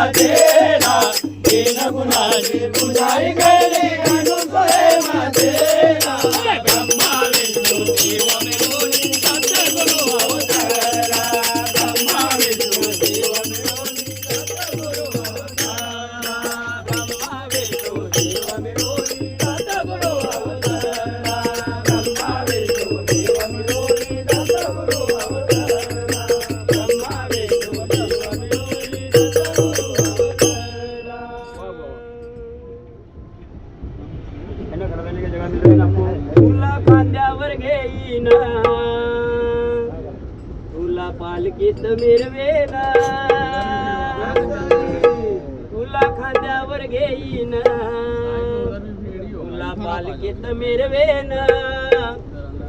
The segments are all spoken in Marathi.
माझेरा दीन गुणाची तुझाई गेली अनुपय माझेरा ब्रह्मा विष्णू शिव मिळून सद्गुरु अवतारा ब्रह्मा विष्णू शिव मिळून सद्गुरु अवतारा ब्रह्मा विष्णू शिव मिळून सद्गुरु अवतारा ब्रह्मा विष्णू शिव मिळून सद्गुरु अवतारा ब्रह्मा विष्णू शिव तुला खांद्यावर घेईन तुला पालखीत मिरवेन तुला खांद्यावर घेईन तुला पालखीत मिरवेन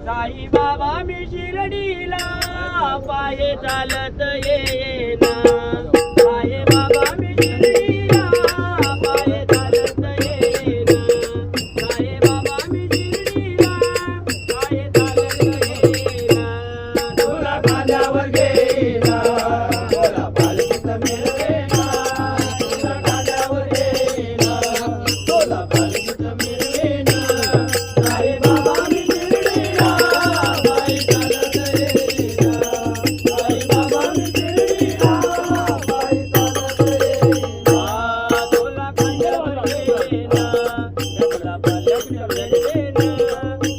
साई बाबा मी शिर्डीला पाये चालत येईन साई बाबा मी शिर्डीला पाये चालत येईन साई बाबा मी शिर्डीला पाये चालत येईन तुला खांद्यावर घेईन तुला पालखीत मिरवेन तुला खांद्यावर घेईन तुला पालखीत मिरवेन साई बाबा मी शिर्डीला पाये चालत येईन साई बाबा मी शिर्डीला पाये चालत येईन तुला खांद्यावर घेईन तुला पालखीत मिरवेन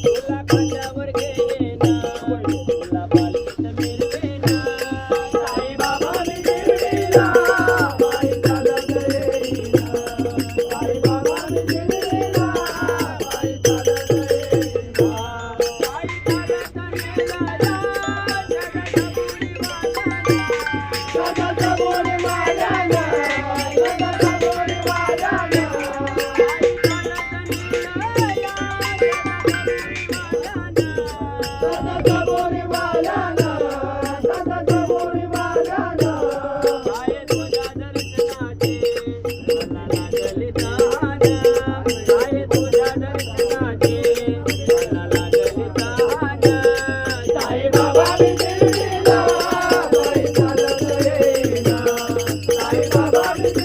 तुला खांद्यावर घेईन तुला पालखीत मिरवेन साई बाबा मी शिर्डीला पाये चालत येईन साई बाबा मी शिर्डीला पाये चालत येईन पायी चालत नेणारा जगाचा बोरी माझ्याला जगाचा बोरी माझ्याला पायी चालत नेणारा जगाचा बोरी माझ्याला जगाचा बोरी माझ्याला पाये तुझ्या दर्शनाचे मला लागले तान पाये तुझ्या दर्शनाचे मला लागले तान साई बाबा मी शिर्डीला पाये चालत येईन साई बाबा मी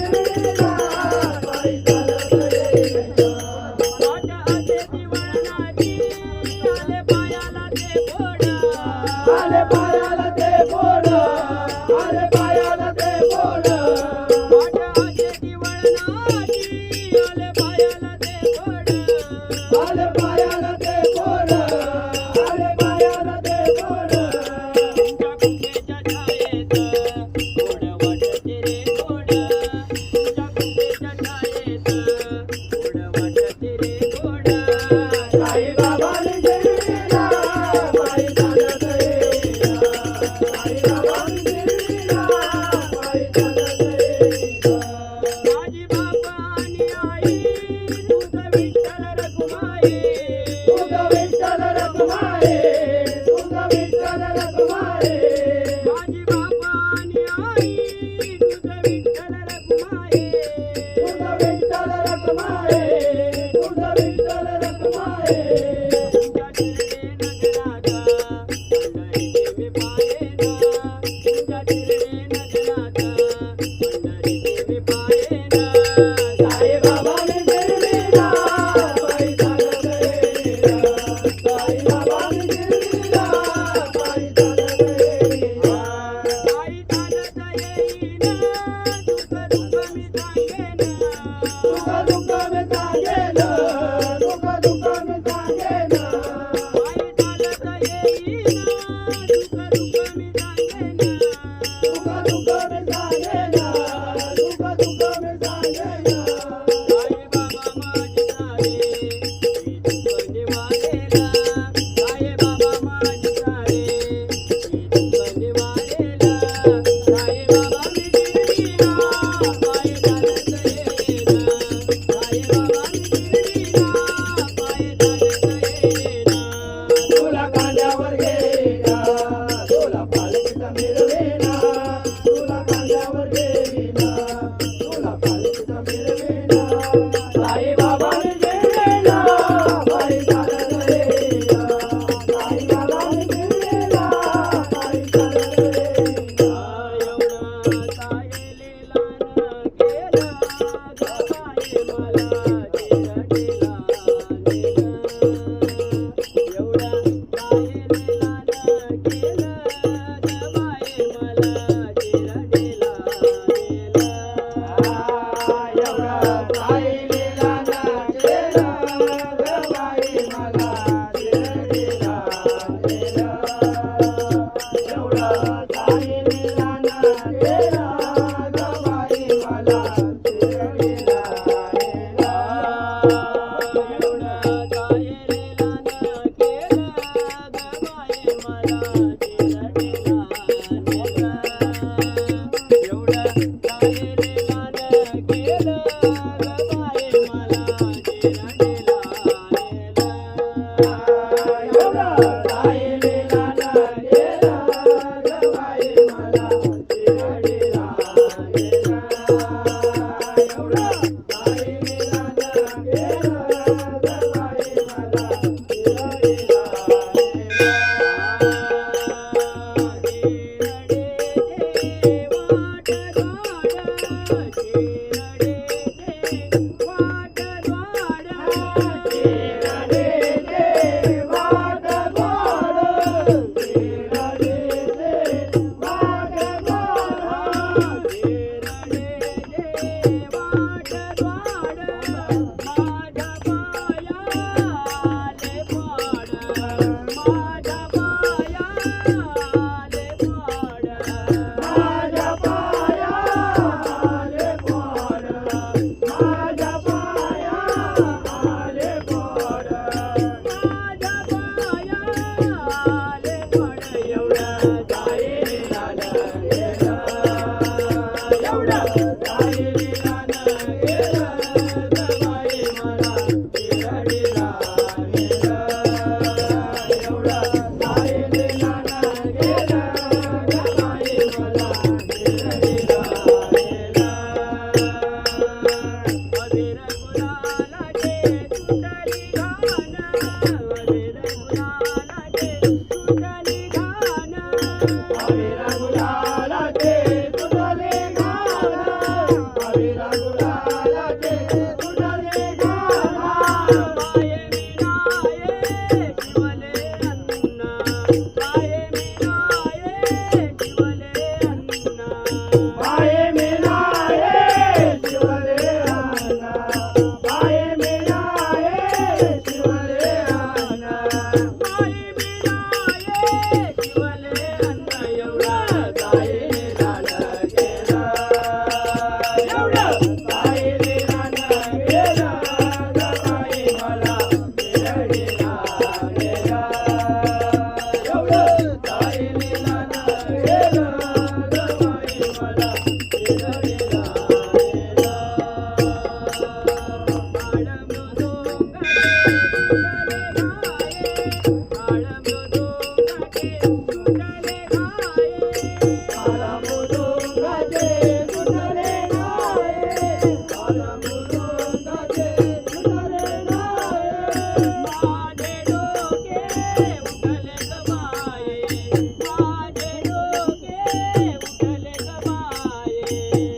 माझे डोके उठले ग माये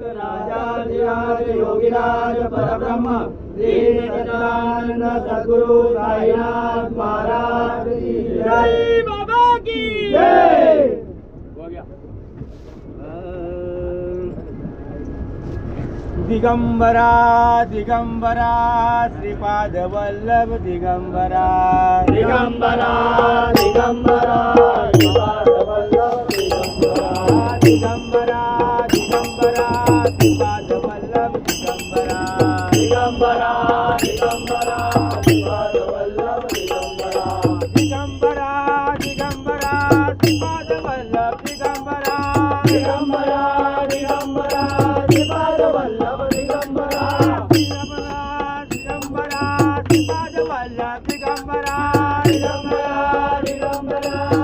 राजाधिराज योगीराज परब्रह्म श्री सच्चिदानंद सद्गुरु साईनाथ महाराज की जय बाबा की जय। हो गया। दिगंबरा दिगंबरा श्रीपाद वल्लभ दिगंबरा दिगंबरा दिगंबरा श्रीपाद वल्लभ दिगंबरा दिगंबरा दिगंबरा श्रीपाद वल्लभ दिगंबरा दिगंबरा दिगंबरा श्रीपाद वल्लभ दिगंबरा दिगंबरा दिगंबरा श्रीपाद वल्लभ दिगंबरा दिगंबरा दिगंबरा श्रीपाद वल्लभ दिगंबरा दिगंबरा श्रीपाद वल्लभ दिगंबरा दिगंबरा दिगंबरा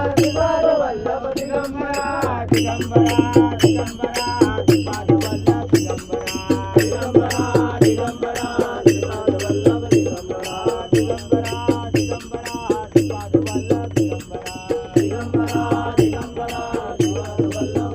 श्रीपाद वल्लभ दिगंबरा दिगंबरा दिगंबरा श्रीपाद वल्लभ दिगंबरा दिगंबरा दिगंबरा श्रीपाद वल्लभ दिगंबरा दिगंबरा दिगंबरा श्रीपाद वल्लभ दिगंबरा दिगंबरा दिगंबरा श्रीपाद वल्लभ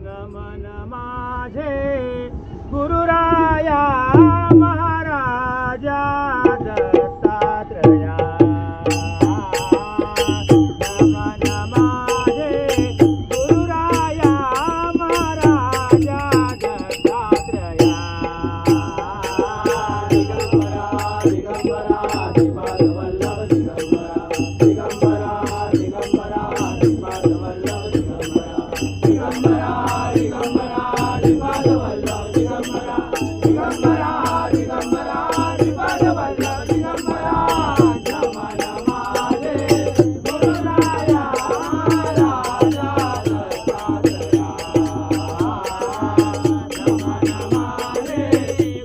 नमन माझे गुरुराया महाराजा दत्तात्रया नमन माझे गुरुराया महाराजा दत्तात्रया दिगंबरा दिगंबरा श्रीपाद वल्लभ दिगंबरा दिगंबरा दिगंबरा श्रीपाद वल्लभ दिगंबरा दिगंबरा दिगंबरा श्रीपाद वल्लभ दिगंबरा दिगंबरा दिगंबरा श्रीपाद वल्लभ दिगंबरा नमन माझे गुरुराया राजा दत्तात्रया नमन माझे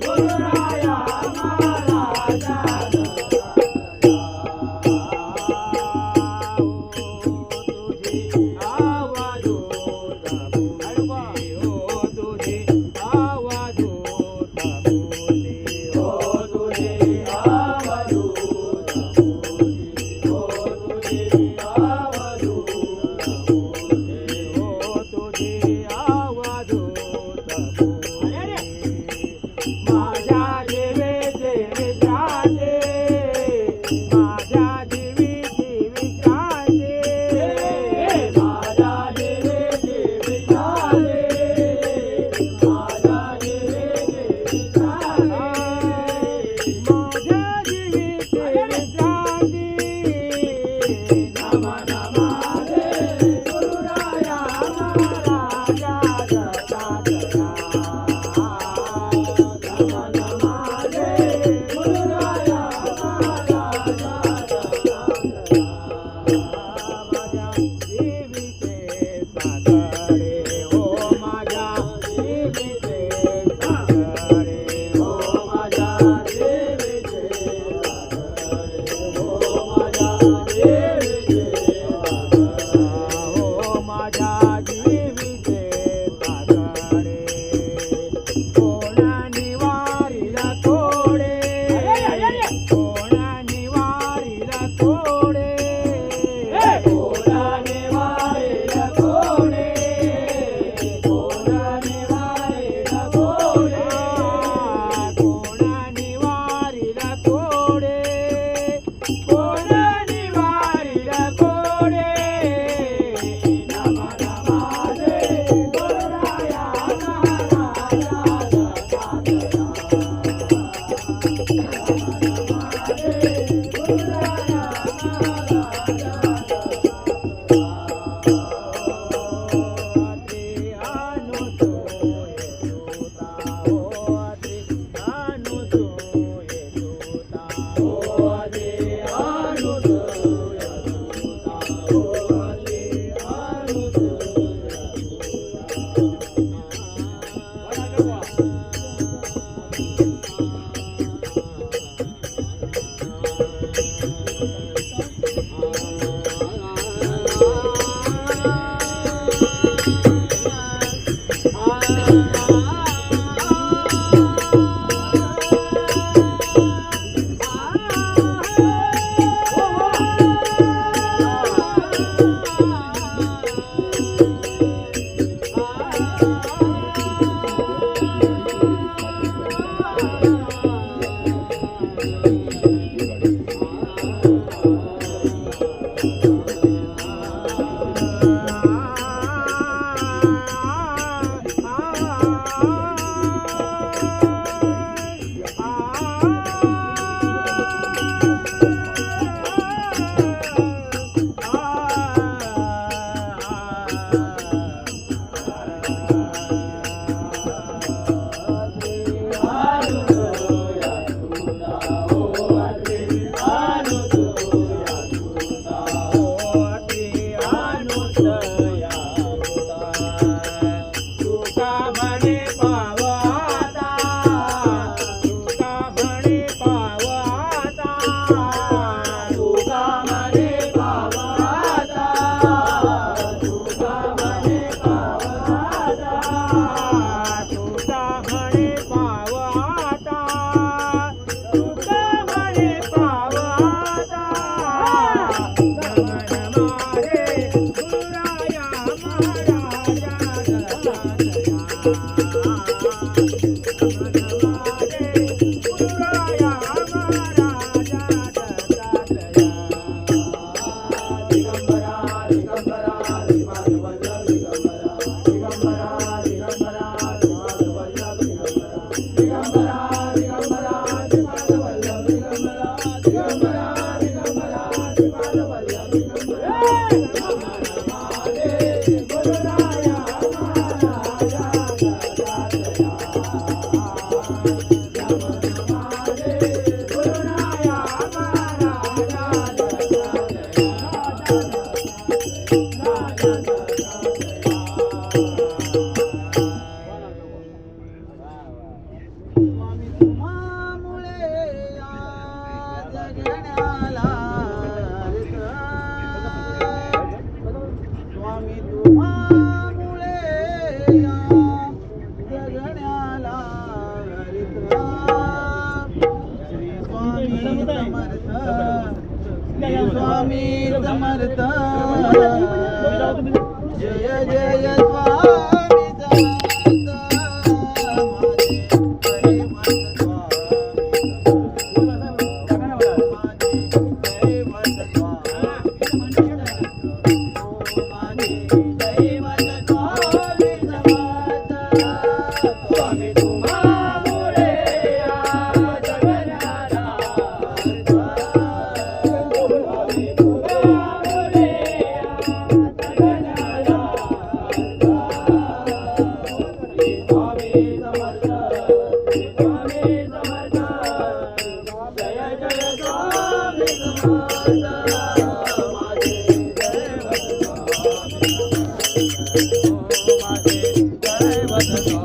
गुरुराया महाराजा दत्तात्रया तुझे आवाज दिगंबरा दिगंबरा श्रीपाद वल्लभ दिगंबरा दिगंबरा दिगंबरा श्रीपाद वल्लभ दिगंबरा गुरुराया महाराजा स्वामी तुम्हामुळे या जगण्याला अर्थ. स्वामी तुम्हामुळे या जगण्याला अर्थ. श्री स्वामी समर्थ, श्री स्वामी समर्थ. जय जय स्वामी स्वामी तुम्हामुळे या जगण्याला अर्थ. स्वामी तुम्हामुळे या जगण्याला अर्थ. श्री स्वामी समर्थ, श्री स्वामी समर्थ. जय जय स्वामी समर्थ. माझे दैवत स्वामी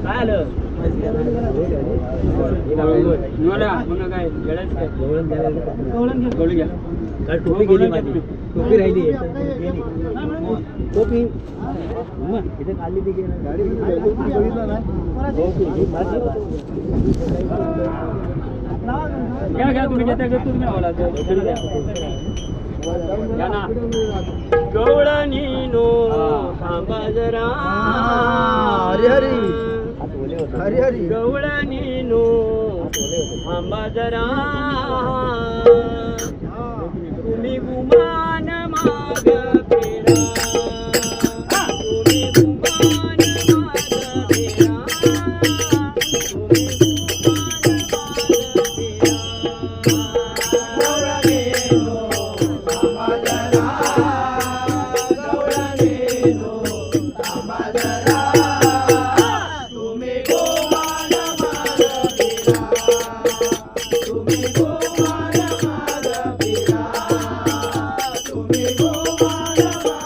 काय आलं टोपी गेली माझी टोपी राहिली टोपी इथे खाली ती गेली घ्या तुम्ही घेता तुम्ही आम्हाला घ्या ना गवळणी नो थांबा जरा हरी हरी हरी हरी गवळणी नो थांबा जरा तुम्ही गुमान माग फेरा तुम्ही गुमान माग फेरा तुम्ही गुमान माग फेरा तुम्ही गुमान माग फेरा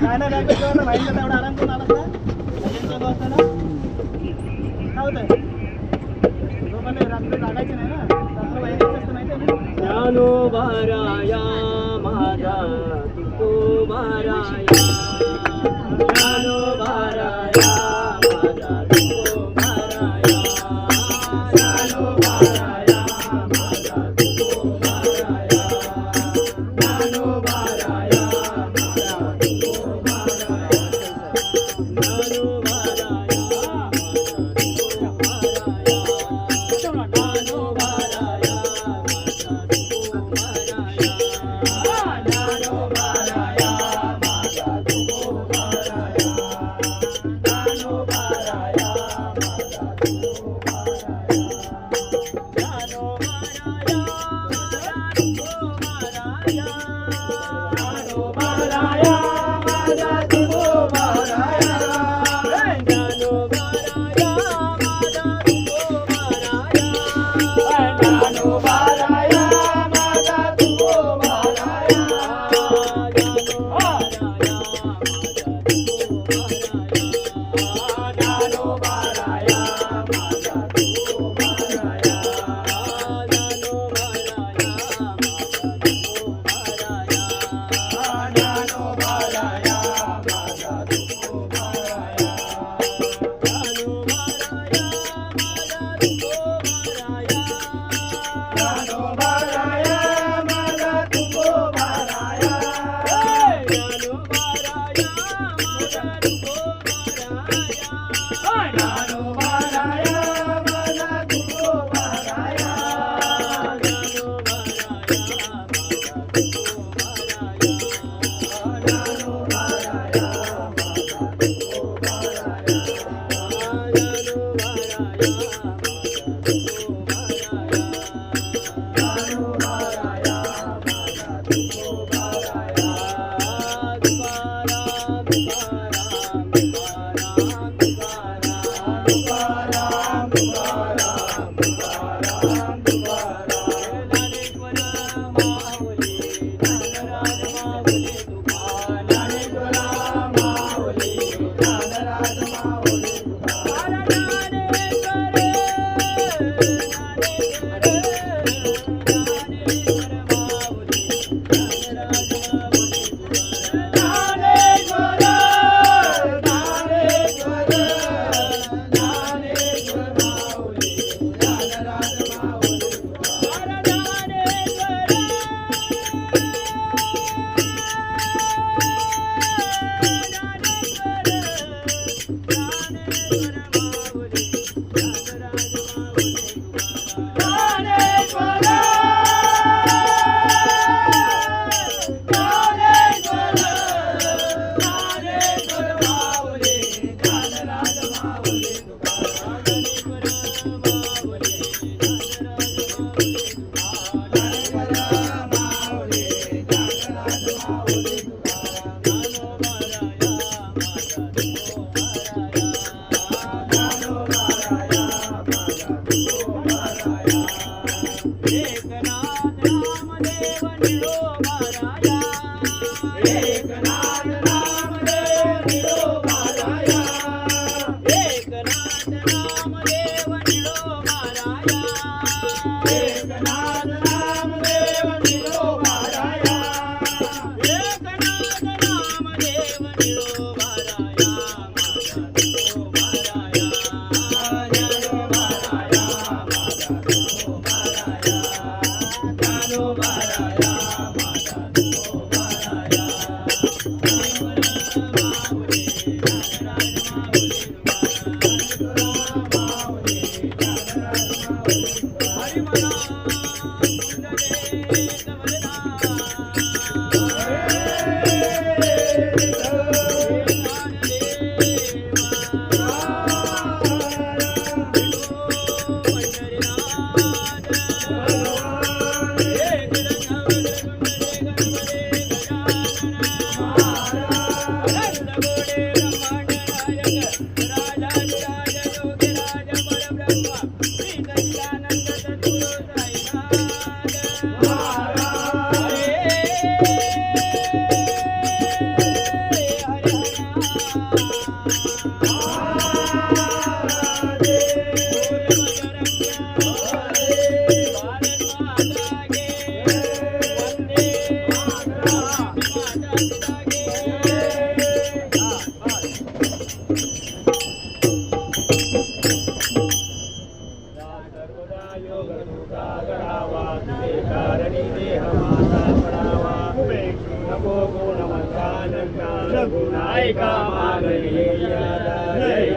काय नाही काय करतो बाईला तेवढा आराम करून आलास ना भजन चालू असताना काय होतंय लोकांना रात्री लागायचे नाही ना रात्र बाहेर यायचं असतं माहिती आहे ज्ञानोबाराया माझा तुकोबाराया ज्ञानोबाराया माझा तुकोबाराया ज्ञानोबाराया माझा तुकोबाराया ज्ञानोबाराया माझा Hare एका मागणी जय जय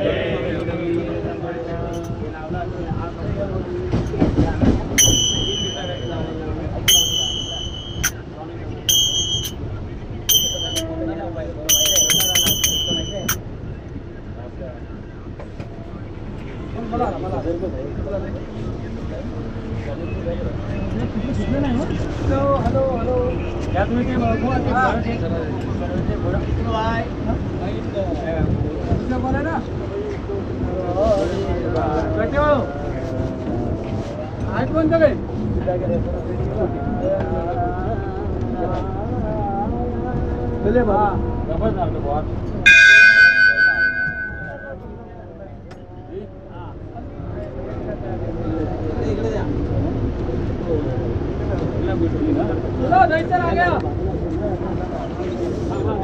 या तुम्ही ते कोणतं काय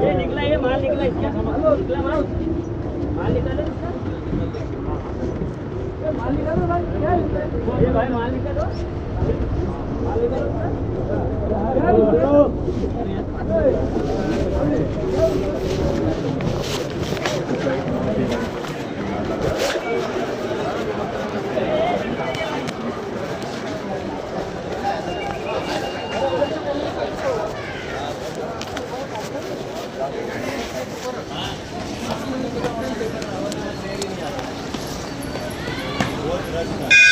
ये निकला, ये माल निकला इसका, निकला माल, माल निकालो इसका, माल निकालो भाई, क्या ये भाई माल निकालो, माल निकालो Gracias.